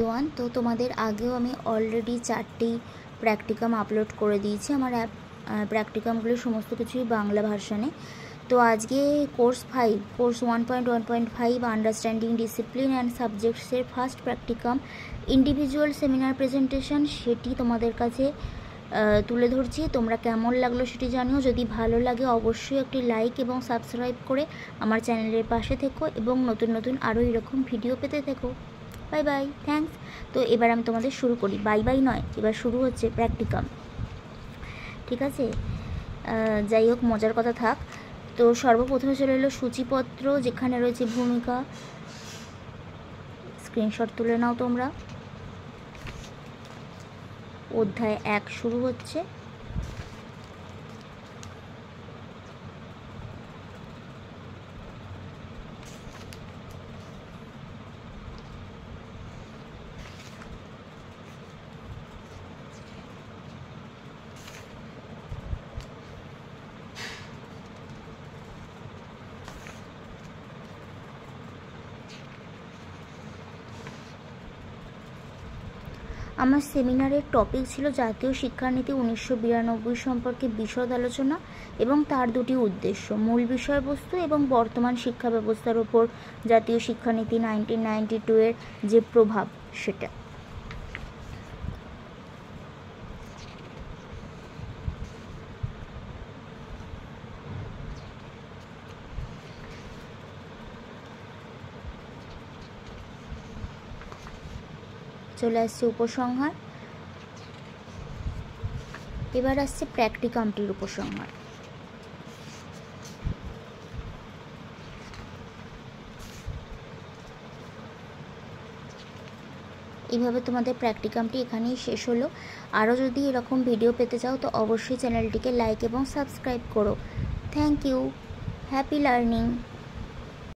One তো তোমাদের আগেও আমি অলরেডি 4টি প্র্যাকটিকাম আপলোড করে দিয়েছি আমার প্র্যাকটিকামগুলো সমস্ত কিছুই বাংলা ভার্সনে। তো আজকে কোর্স 1.1.5 আন্ডারস্ট্যান্ডিং ডিসিপ্লিন অ্যান্ড সাবজেক্টসের first practicum individual seminar presentation সেটি তোমাদের কাছে তুলে ধরছি। তোমরা কেমন লাগলো সেটি জানিও। যদি ভালো লাগে অবশ্যই একটি লাইক এবং সাবস্ক্রাইব করে আমার চ্যানেলের পাশে থেকো এবং নতুন নতুন আরও এরকম ভিডিও পেতে থেকো। Bye bye, thanks. তো এবার আমি তোমাদের শুরু করি, বাই বাই নয়, এবার শুরু হচ্ছে প্র্যাকটিকাম, ঠিক আছে? যাই হোক, মজার কথা থাক। তো সর্বপ্রথমে চলে এলো সূচিপত্র, যেখানে রয়েছে ভূমিকা। স্ক্রিনশট তুলে নাও তোমরা। অধ্যায় 1 শুরু হচ্ছে। আমার সেমিনারের টপিক ছিল জাতীয় শিক্ষানীতি 1992 সম্পর্কে বিশদ আলোচনা এবং তার দুটি উদ্দেশ্য, মূল বিষয়বস্তু এবং বর্তমান শিক্ষা ব্যবস্থার ওপর জাতীয় শিক্ষানীতি 1992 এর যে প্রভাব সেটা। চলে আসছে উপসংহার। এবার আসছে প্র্যাকটিকামটির উপসংহার। এইভাবে তোমাদের প্র্যাকটিকামটি এখানেই শেষ হলো। আরও যদি এরকম ভিডিও পেতে চাও তো অবশ্যই চ্যানেলটিকে লাইক এবং সাবস্ক্রাইব করো। Thank you, happy learning.